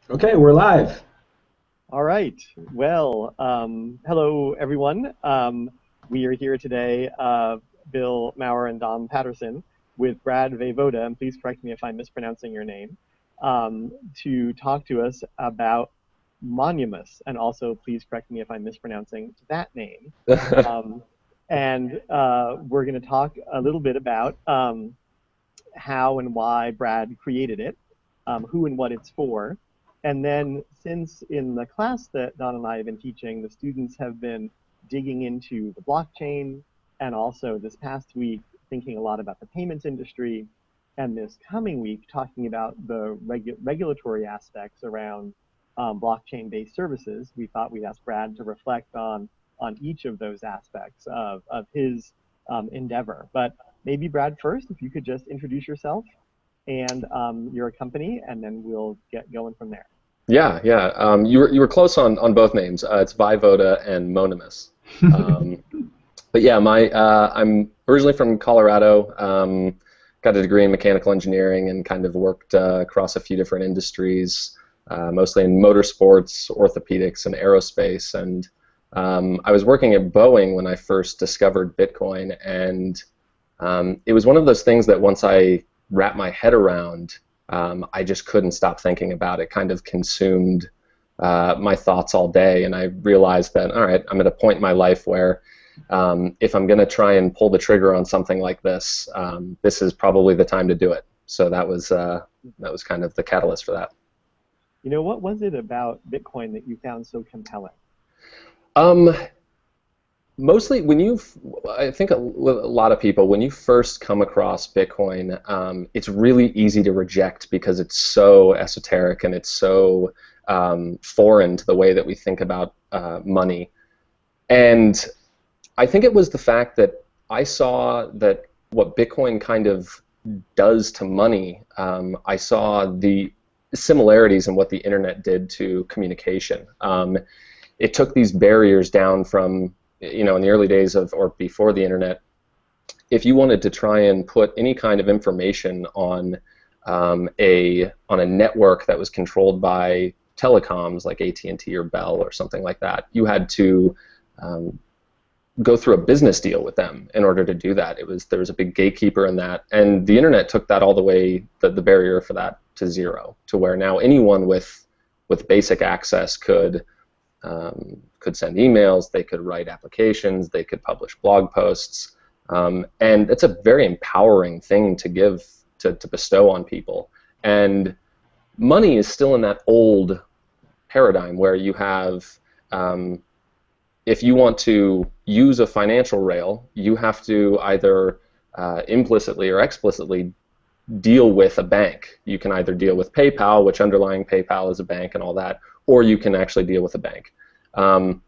Okay, we're live. All right. Well, hello everyone. We are here today, Bill Maurer and Dom Patterson, with Brad Vaivoda, and please correct me if I'm mispronouncing your name, to talk to us about Monumus, and also please correct me if I'm mispronouncing that name. Um, and we're going to talk a little bit about how and why Brad created it, who and what it's for. And then, since in the class that Don and I have been teaching, the students have been digging into the blockchain, and also this past week thinking a lot about the payments industry, and this coming week talking about the regulatory aspects around blockchain-based services, we thought we'd ask Brad to reflect on each of those aspects of his endeavor. But maybe Brad first, if you could just introduce yourself and your company, and then we'll get going from there. Yeah, yeah. You were close on both names. It's Vaivoda and Monumus. Um, but yeah, my I'm originally from Colorado. Got a degree in mechanical engineering and kind of worked across a few different industries, mostly in motorsports, orthopedics, and aerospace. And I was working at Boeing when I first discovered Bitcoin, and it was one of those things that once I wrapped my head around, I just couldn't stop thinking about it. Kind of consumed my thoughts all day, and I realized that all right, I'm at a point in my life where if I'm going to try and pull the trigger on something like this, this is probably the time to do it. So that was kind of the catalyst for that. What was it about Bitcoin that you found so compelling? Um, Mostly I think with a lot of people, when you first come across Bitcoin, it's really easy to reject because it's so esoteric and it's so foreign to the way that we think about money. And I think it was the fact that I saw that what Bitcoin kind of does to money, I saw the similarities in what the internet did to communication. It took these barriers down from, in the early days of or before the internet, if you wanted to try and put any kind of information on a network that was controlled by telecoms like AT&T or Bell or something like that, you had to um, go through a business deal with them in order to do that. There was a big gatekeeper in that, and the internet took that all the way, the barrier for that to zero, to where now anyone with basic access could send emails, they could write applications, they could publish blog posts, and it's a very empowering thing to give to bestow on people. And money is still in that old paradigm where you have, if you want to use a financial rail, you have to either implicitly or explicitly deal with a bank. You can either deal with PayPal, which underlying PayPal is a bank and all that, or you can actually deal with a bank. Um,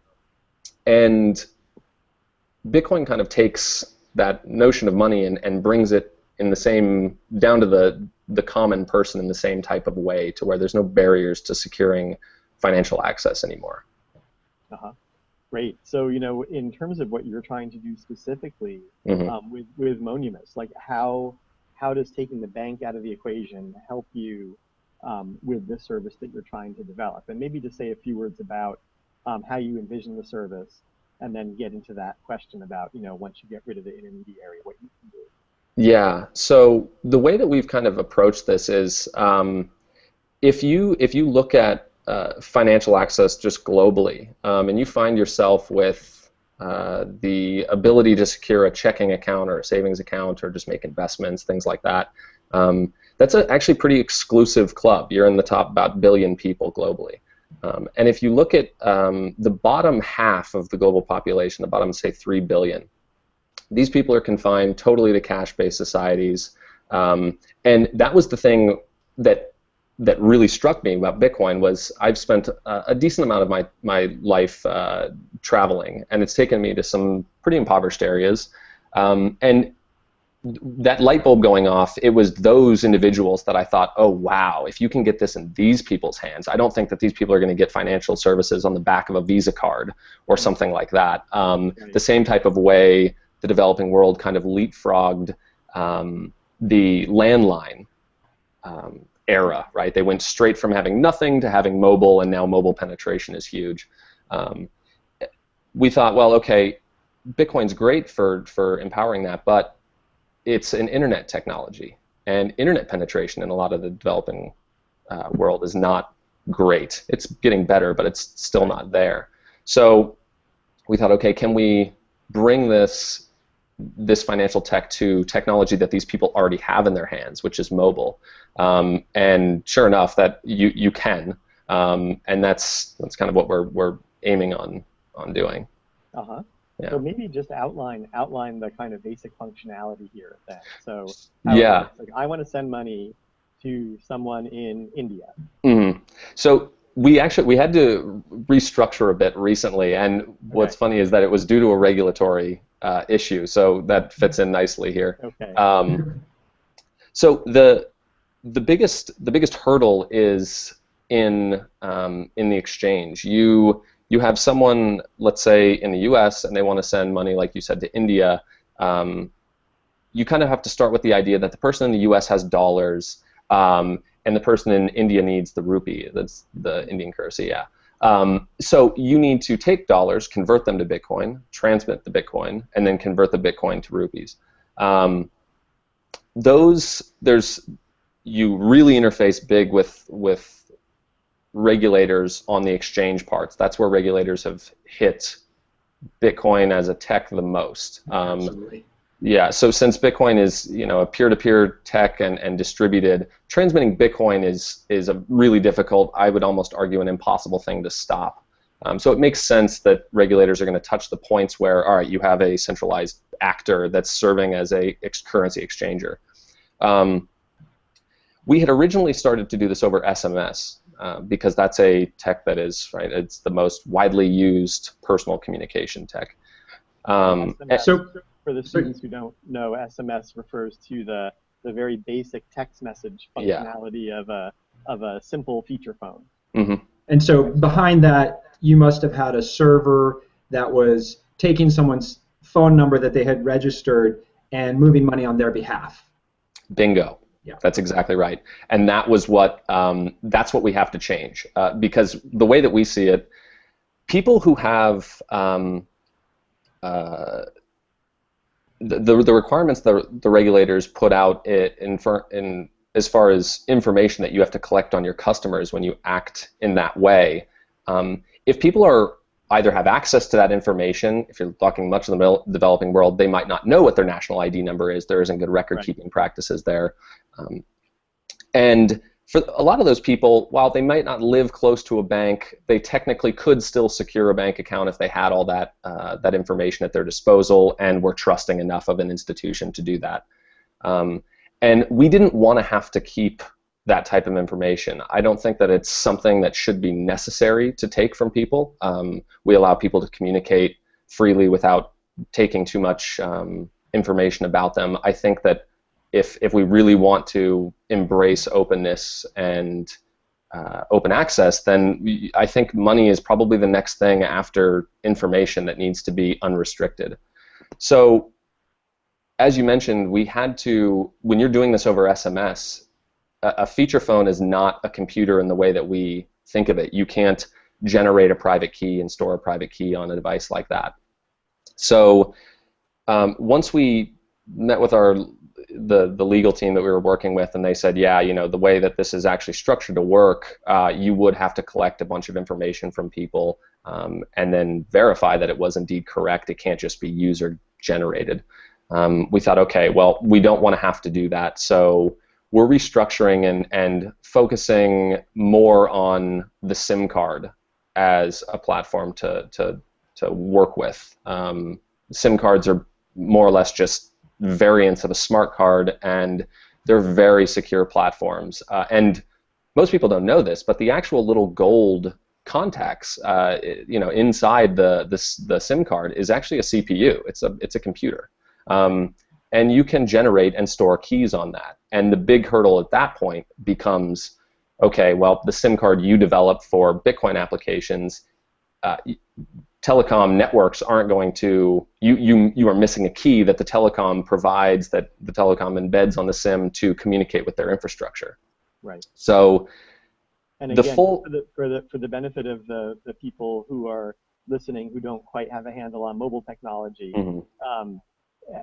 and Bitcoin kind of takes that notion of money and brings it in the same down to the common person in the same type of way, to where there's no barriers to securing financial access anymore. Uh-huh. Great. So, in terms of what you're trying to do specifically Hmm. with Monumus, like how does taking the bank out of the equation help you with this service that you're trying to develop? And maybe just say a few words about how you envision the service, and then get into that question about, once you get rid of the intermediary, what you can do. Yeah. So the way that we've kind of approached this is, if you look at financial access just globally, and you find yourself with the ability to secure a checking account or a savings account or just make investments, things like that, that's actually pretty exclusive club. You're in the top about billion people globally. And if you look at the bottom half of the global population, the bottom, say, 3 billion, these people are confined totally to cash-based societies. And that was the thing that really struck me about Bitcoin. Was I've spent a decent amount of my life traveling, and it's taken me to some pretty impoverished areas. And that light bulb going off, it was those individuals that I thought, oh wow, if you can get this in these people's hands, I don't think that these people are going to get financial services on the back of a Visa card or Mm, something like that. The right. same type of way the developing world kind of leapfrogged the landline. era, right? They went straight from having nothing to having mobile, and now mobile penetration is huge. We thought, well, okay, Bitcoin's great for empowering that, but it's an internet technology, and internet penetration in a lot of the developing world is not great. It's getting better, but it's still not there. So we thought, okay, can we bring this financial tech to technology that these people already have in their hands, which is mobile? And sure enough, that you can, and that's kind of what we're aiming on doing. Uh-huh. Yeah. So maybe just outline the kind of basic functionality here then. So yeah, like, I want to send money to someone in India. Mm-hmm. So we had to restructure a bit recently, and what's funny is that it was due to a regulatory issue, so that fits in nicely here. Okay. So the biggest hurdle is in the exchange. You have someone, let's say in the U.S., and they want to send money, like you said, to India. You kind of have to start with the idea that the person in the U.S. has dollars, and the person in India needs the rupee. That's the Indian currency, yeah. So you need to take dollars, convert them to Bitcoin, transmit the Bitcoin, and then convert the Bitcoin to rupees. You really interface big with regulators on the exchange parts. That's where regulators have hit Bitcoin as a tech the most. Absolutely. Yeah, so since Bitcoin is a peer-to-peer tech and distributed, transmitting Bitcoin is a really difficult, I would almost argue an impossible thing to stop. So it makes sense that regulators are going to touch the points where, all right, you have a centralized actor that's serving as a currency exchanger. We had originally started to do this over SMS because that's a tech that is, right, it's the most widely used personal communication tech. So for the students who don't know, SMS refers to the very basic text message functionality of a simple feature phone. Mm-hmm. And so behind that, you must have had a server that was taking someone's phone number that they had registered and moving money on their behalf. Bingo. Yeah. That's exactly right. And that was that's what we have to change, because the way that we see it, people who have the requirements that the regulators put out in as far as information that you have to collect on your customers when you act in that way, if people either have access to that information, if you're talking much of the developing world, they might not know what their national ID number is. There isn't good record-keeping practices there. And for a lot of those people, while they might not live close to a bank, they technically could still secure a bank account if they had all that information at their disposal and were trusting enough of an institution to do that. And we didn't want to have to keep that type of information. I don't think that it's something that should be necessary to take from people. We allow people to communicate freely without taking too much information about them. I think that if we really want to embrace openness and open access, then I think money is probably the next thing after information that needs to be unrestricted. So, as you mentioned, we had to, when you're doing this over SMS, a feature phone is not a computer in the way that we think of it. You can't generate a private key and store a private key on a device like that. So once we met with the legal team that we were working with, and they said, yeah, the way that this is actually structured to work, you would have to collect a bunch of information from people and then verify that it was indeed correct. It can't just be user generated. We thought, okay, well, we don't want to have to do that, so we're restructuring and focusing more on the SIM card as a platform to work with. SIM cards are more or less just variants of a smart card, and they're very secure platforms. And most people don't know this, but the actual little gold contacts, inside the SIM card is actually a CPU. It's a computer. And you can generate and store keys on that. And the big hurdle at that point becomes, okay, well, the SIM card you develop for Bitcoin applications, telecom networks aren't going to, you are missing a key that the telecom provides, that the telecom embeds on the SIM to communicate with their infrastructure. Right. So And the again, full for the benefit of the people who are listening who don't quite have a handle on mobile technology, Mhm.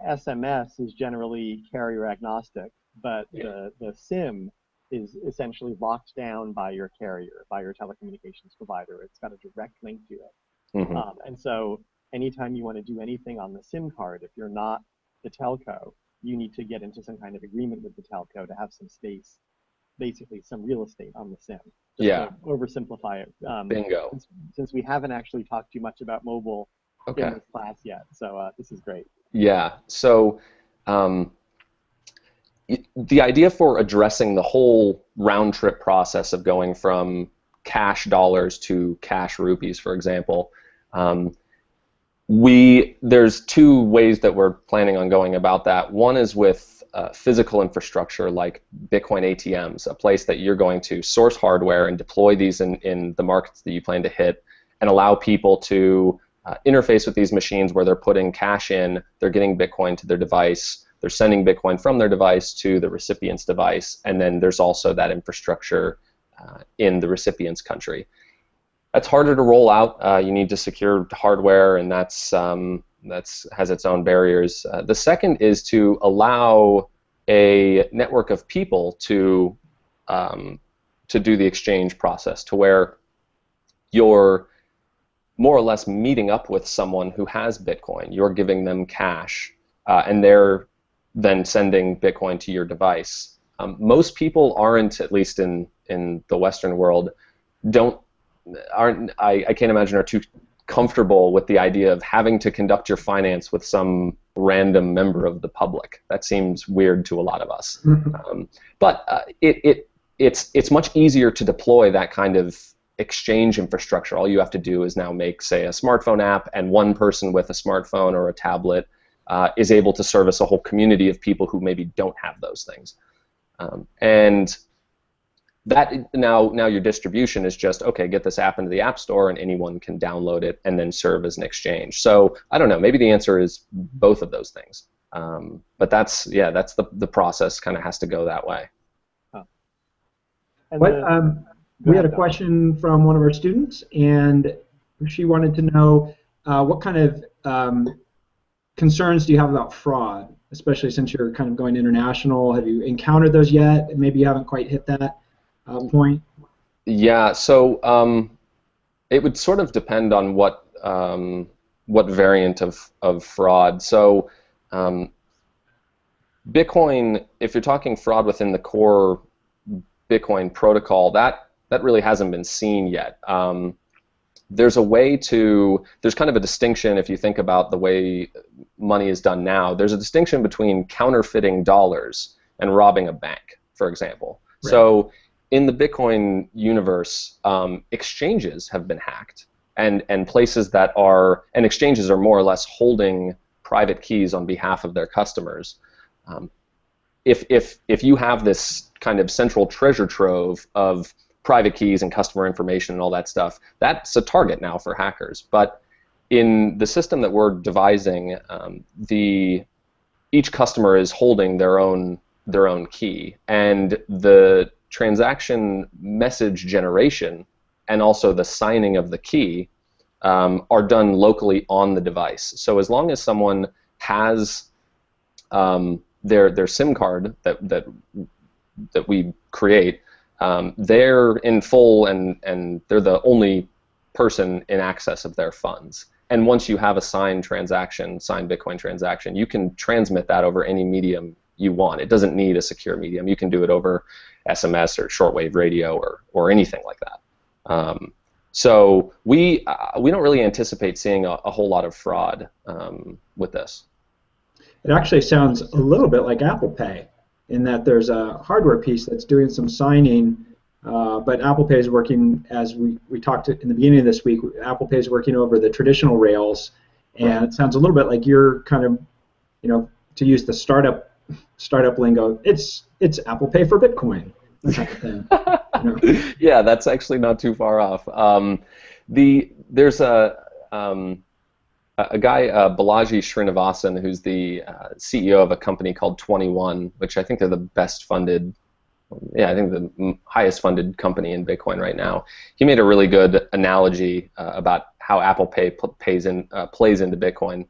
SMS is generally carrier agnostic, but Yeah. the SIM is essentially locked down by your carrier, by your telecommunications provider. It's got a direct link to it. Mhm. And so anytime you want to do anything on the SIM card, if you're not the telco, you need to get into some kind of agreement with the telco to have some space, basically some real estate on the SIM, just Yeah. to oversimplify it. Bingo. Since we haven't actually talked too much about mobile in Okay. this class yet, so this is great. Yeah. So um, the idea for addressing the whole round trip process of going from cash dollars to cash rupees, for example, um, there's two ways that we're planning on going about that. One is with physical infrastructure like Bitcoin ATMs, a place that you're going to source hardware and deploy these in the markets that you plan to hit, and allow people to interface with these machines where they're putting cash in, they're getting Bitcoin to their device, they're sending Bitcoin from their device to the recipient's device, and then there's also that infrastructure in the recipient's country. That's harder to roll out. You need to secure hardware, and that's has its own barriers. The second is to allow a network of people to do the exchange process, to where you're more or less meeting up with someone who has Bitcoin. You're giving them cash, and they're then sending Bitcoin to your device. Most people aren't, at least in the Western world, I can't imagine are too comfortable with the idea of having to conduct your finance with some random member of the public. That seems weird to a lot of us. But it's much easier to deploy that kind of exchange infrastructure. All you have to do is now make, say, a smartphone app, and one person with a smartphone or a tablet is able to service a whole community of people who maybe don't have those things. And that now your distribution is just, okay, get this app into the App Store and anyone can download it and then serve as an exchange. So I don't know, maybe the answer is both of those things. But that's the process kind of has to go that way. We had a question from one of our students, and she wanted to know what kind of concerns do you have about fraud, especially since you're kind of going international? Have you encountered those yet? Maybe you haven't quite hit that point. Yeah, so it would sort of depend on what variant of fraud. So Bitcoin, if you're talking fraud within the core Bitcoin protocol, that really hasn't been seen yet. There's kind of a distinction if you think about the way money is done now. There's a distinction between counterfeiting dollars and robbing a bank, for example. Right. So in the Bitcoin universe, exchanges have been hacked, and exchanges are more or less holding private keys on behalf of their customers. If you have this kind of central treasure trove of private keys and customer information and all that stuff, that's a target now for hackers. But in the system that we're devising, each customer is holding their own key, and the transaction message generation and also the signing of the key are done locally on the device. So as long as someone has their SIM card that we create, they're in full and they're the only person in access of their funds. And once you have a signed Bitcoin transaction, you can transmit that over any medium you want. It doesn't need a secure medium. You can do it over SMS or shortwave radio or anything like that. So we don't really anticipate seeing a whole lot of fraud with this. It actually sounds a little bit like Apple Pay, in that there's a hardware piece that's doing some signing, but Apple Pay is working, as we talked in the beginning of this week, Apple Pay is working over the traditional rails, and right. It sounds a little bit like you're kind of, to use the startup lingo, it's Apple Pay for Bitcoin type of thing. Yeah, that's actually not too far off. There's a guy, Balaji Srinivasan, who's the CEO of a company called 21, which I think they're the best funded yeah, I think the highest funded company in Bitcoin right now. He made a really good analogy about how Apple Pay plays into Bitcoin,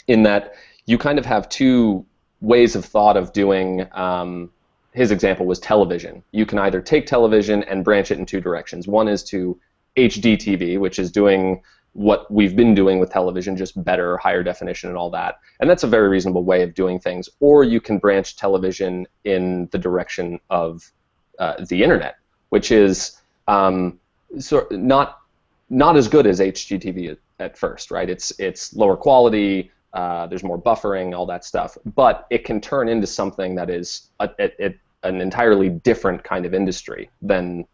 in that you kind of have two ways of thought of doing. His example was television. You can either take television and branch it in two directions. One is to HD TV, which is doing what we've been doing with television, just better, higher definition and all that. And that's a very reasonable way of doing things. Or you can branch television in the direction of the internet, which is not as good as HGTV at first, right? It's lower quality, there's more buffering, all that stuff. But it can turn into something that is an entirely different kind of industry than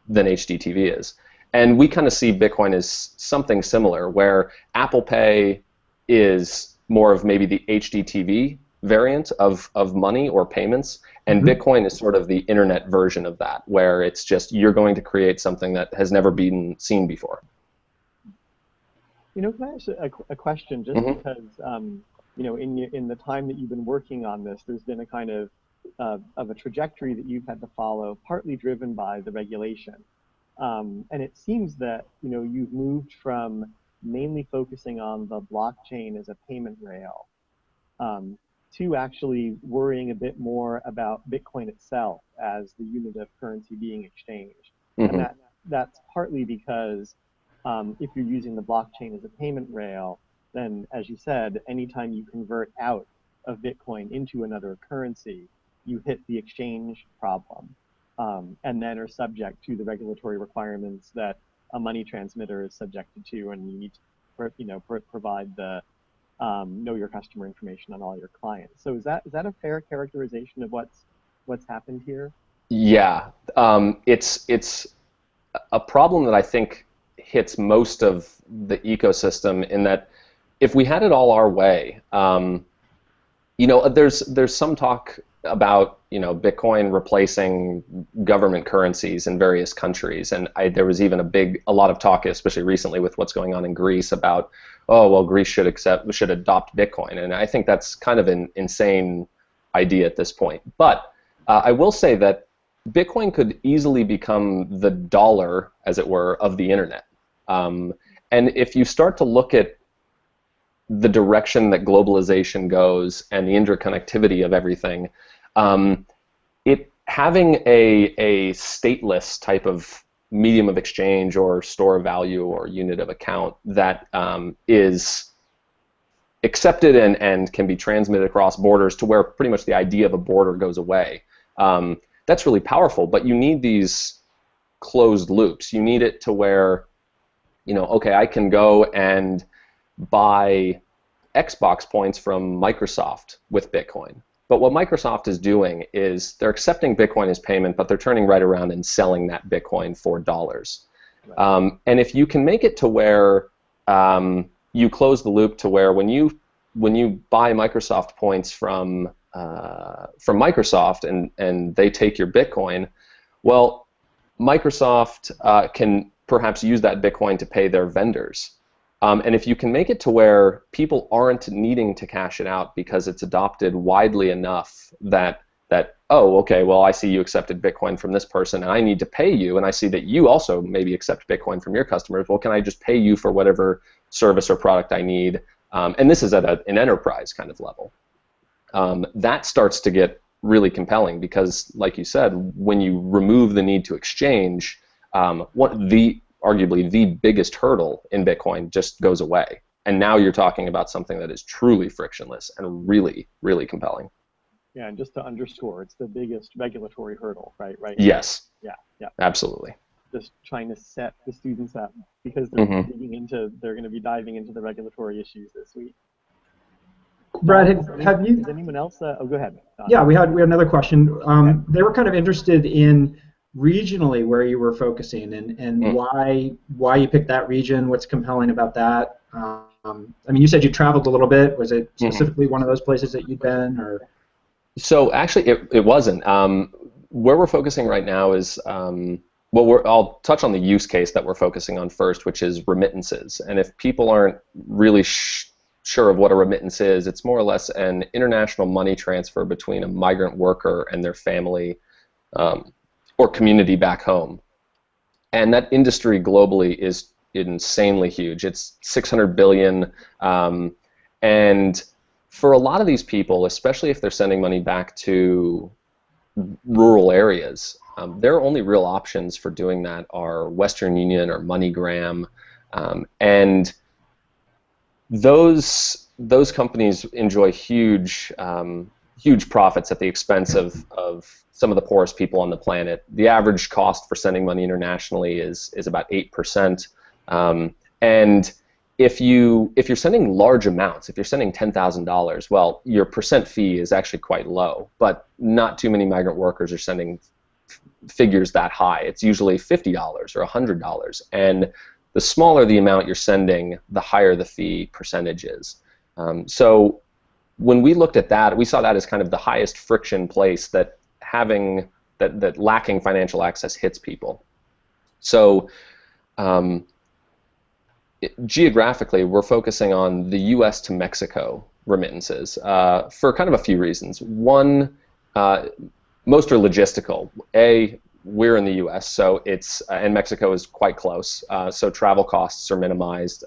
HDTV is. And we kind of see Bitcoin as something similar, where Apple Pay is more of maybe the HDTV variant of money or payments, and Bitcoin is sort of the internet version of that, where it's just you're going to create something that has never been seen before. Can I ask a question, just because, in the time that you've been working on this, there's been a kind of a trajectory that you've had to follow, partly driven by the regulation. And it seems that you've moved from mainly focusing on the blockchain as a payment rail to actually worrying a bit more about Bitcoin itself as the unit of currency being exchanged. And that's partly because if you're using the blockchain as a payment rail, then, as you said, anytime you convert out of Bitcoin into another currency, you hit the exchange problem. And then are subject to the regulatory requirements that a money transmitter is subjected to, and you need to provide the know your customer information on all your clients. So is that a fair characterization of what's happened here? Yeah, it's a problem that I think hits most of the ecosystem, in that if we had it all our way, there's some talk about Bitcoin replacing government currencies in various countries, and there was even a lot of talk, especially recently with what's going on in Greece, about Greece should adopt Bitcoin, and I think that's kind of an insane idea at this point. But I will say that Bitcoin could easily become the dollar, as it were, of the internet, and if you start to look at the direction that globalization goes and the interconnectivity of everything, having a stateless type of medium of exchange or store of value or unit of account that is accepted and can be transmitted across borders, to where pretty much the idea of a border goes away, that's really powerful. But you need these closed loops. You need it to where, okay, I can go and buy Xbox points from Microsoft with Bitcoin. But what Microsoft is doing is they're accepting Bitcoin as payment, but they're turning right around and selling that Bitcoin for dollars. Right. And if you can make it to where you close the loop to where when you buy Microsoft points from Microsoft and they take your Bitcoin, well, Microsoft can perhaps use that Bitcoin to pay their vendors. And if you can make it to where people aren't needing to cash it out because it's adopted widely enough that okay, well, I see you accepted Bitcoin from this person and I need to pay you, and I see that you also maybe accept Bitcoin from your customers, well, can I just pay you for whatever service or product I need? And this is at an enterprise kind of level. That starts to get really compelling, because, like you said, when you remove the need to exchange, arguably the biggest hurdle in Bitcoin just goes away. And now you're talking about something that is truly frictionless and really, really compelling. Yeah, and just to underscore, it's the biggest regulatory hurdle, right? Yes. Yeah. Absolutely. Just trying to set the students up, because they're they're going to be diving into the regulatory issues this week. Brad, have you? Does anyone else? Go ahead. Yeah, we had another question. They were kind of interested in regionally where you were focusing, and why you picked that region. What's compelling about that? I mean, you said you traveled a little bit. Was it specifically one of those places that you'd been, or? So actually, it wasn't. Where we're focusing right now is, I'll touch on the use case that we're focusing on first, which is remittances. And if people aren't really sure of what a remittance is, it's more or less an international money transfer between a migrant worker and their family or community back home. And that industry globally is insanely huge. It's 600 billion, and for a lot of these people, especially if they're sending money back to rural areas, their only real options for doing that are Western Union or MoneyGram, and those companies enjoy huge profits at the expense of some of the poorest people on the planet. The average cost for sending money internationally is about 8%, and if you're sending large amounts, if you're sending $10,000, well, your percent fee is actually quite low, but not too many migrant workers are sending figures that high. It's usually $50 or $100, and the smaller the amount you're sending, the higher the fee percentage is. So when we looked at that, we saw that as kind of the highest friction place that lacking financial access hits people. So geographically, we're focusing on the U.S. to Mexico remittances for kind of a few reasons. One, most are logistical. We're in the U.S., so and Mexico is quite close, so travel costs are minimized.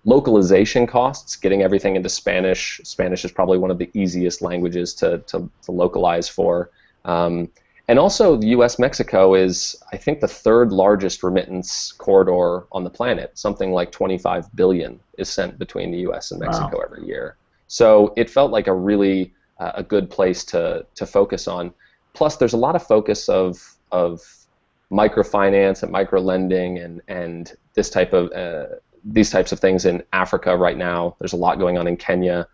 Localization costs, getting everything into Spanish. Spanish is probably one of the easiest languages to localize for. And also, the U.S.-Mexico is, I think, the third largest remittance corridor on the planet. Something like 25 billion is sent between the U.S. and Mexico every year. So it felt like a really a good place to focus on. Plus, there's a lot of focus of microfinance and microlending and this type of these types of things in Africa right now. There's a lot going on in Kenya.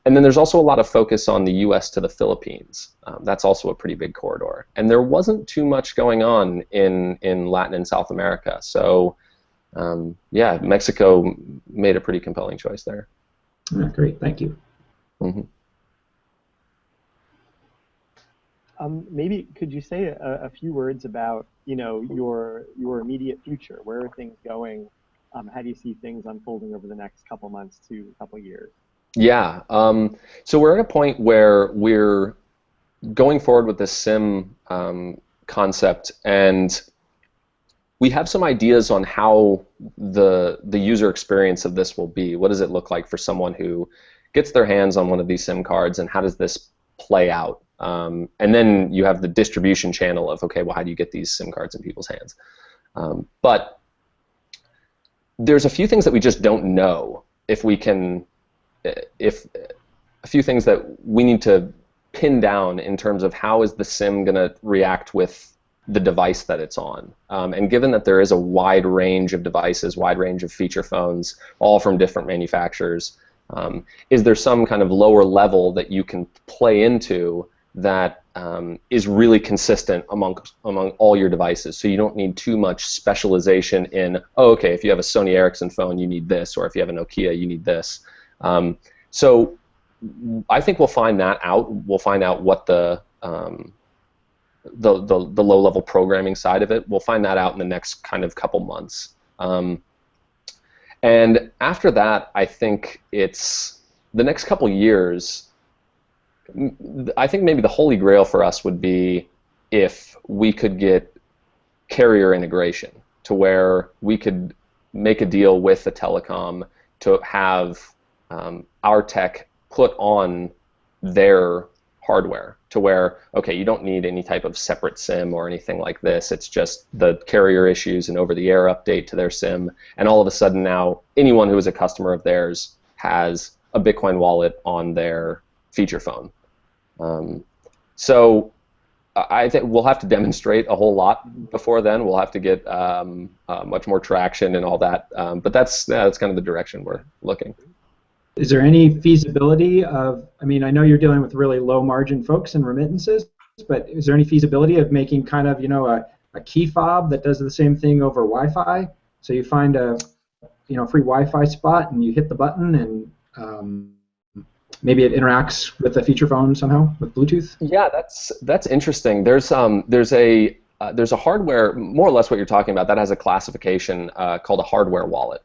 And then there's also a lot of focus on the U.S. to the Philippines. That's also a pretty big corridor. And there wasn't too much going on in Latin and South America. So, yeah, Mexico made a pretty compelling choice there. Great, thank you. Mm-hmm. Maybe could you say a few words about your immediate future? Where are things going? How do you see things unfolding over the next couple months to couple years? Yeah, so we're at a point where we're going forward with the SIM concept, and we have some ideas on how the user experience of this will be. What does it look like for someone who gets their hands on one of these SIM cards, and how does this play out? And then you have the distribution channel of, okay, well, how do you get these SIM cards in people's hands? But there's a few things that we just don't know if a few things that we need to pin down in terms of how is the SIM going to react with the device that it's on. And given that there is a wide range of devices, wide range of feature phones, all from different manufacturers, is there some kind of lower level that you can play into that is really consistent among all your devices, so you don't need too much specialization in, oh, okay, if you have a Sony Ericsson phone, you need this, or if you have a Nokia, you need this. So I think we'll find that out. We'll find out what the low-level programming side of it. We'll find that out in the next kind of couple months. And after that, I think it's the next couple years. I think maybe the holy grail for us would be if we could get carrier integration to where we could make a deal with the telecom to have our tech put on their hardware, to where, okay, you don't need any type of separate SIM or anything like this. It's just the carrier issues and over-the-air update to their SIM, and all of a sudden now anyone who is a customer of theirs has a Bitcoin wallet on their feature phone. So I think we'll have to demonstrate a whole lot before then. We'll have to get much more traction and all that. But that's kind of the direction we're looking. Is there any feasibility of, I mean, I know you're dealing with really low margin folks in remittances, but is there any feasibility of making kind of, a key fob that does the same thing over Wi-Fi? So you find a, free Wi-Fi spot and you hit the button and maybe it interacts with the feature phone somehow with Bluetooth? Yeah, that's interesting. There's a hardware, more or less what you're talking about, that has a classification called a hardware wallet.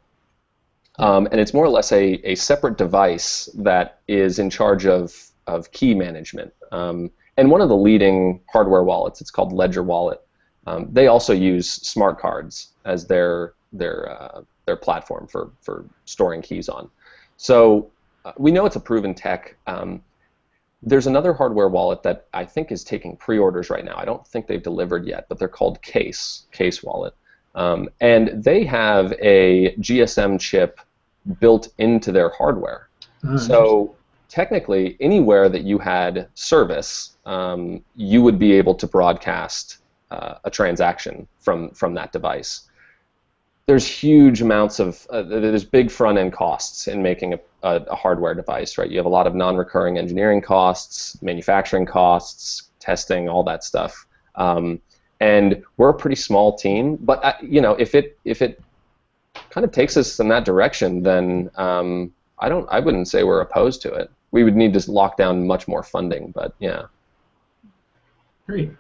And it's more or less a separate device that is in charge of key management. And one of the leading hardware wallets, it's called Ledger Wallet. They also use smart cards as their platform for storing keys on. So we know it's a proven tech. There's another hardware wallet that I think is taking pre-orders right now. I don't think they've delivered yet, but they're called Case Wallet. And they have a GSM chip built into their hardware. So technically, anywhere that you had service, you would be able to broadcast a transaction from that device. There's huge amounts of there's big front-end costs in making a hardware device, right? You have a lot of non-recurring engineering costs, manufacturing costs, testing, all that stuff. And we're a pretty small team, but if it kind of takes us in that direction, then I wouldn't say we're opposed to it. We would need to lock down much more funding, but yeah. Great.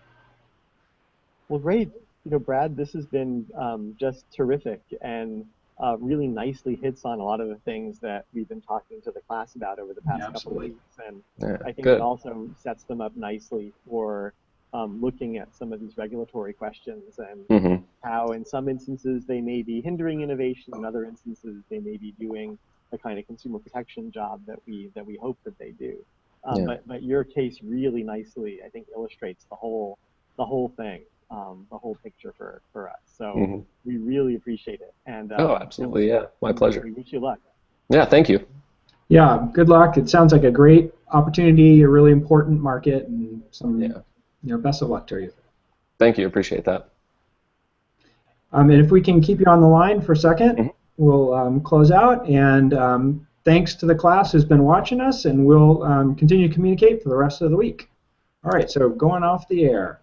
Well, great. Brad, this has been just terrific and really nicely hits on a lot of the things that we've been talking to the class about over the past couple of weeks. And I think it also sets them up nicely for looking at some of these regulatory questions and how in some instances they may be hindering innovation, in other instances they may be doing the kind of consumer protection job that we hope that they do. But your case really nicely, I think, illustrates the whole thing. The whole picture for us. So we really appreciate it. And absolutely, yeah, my pleasure. We wish you luck. Yeah, thank you. Yeah, good luck. It sounds like a great opportunity, a really important market, and best of luck to you. Thank you, appreciate that. And if we can keep you on the line for a second, we'll close out. And thanks to the class who's been watching us, and we'll continue to communicate for the rest of the week. All right, so going off the air.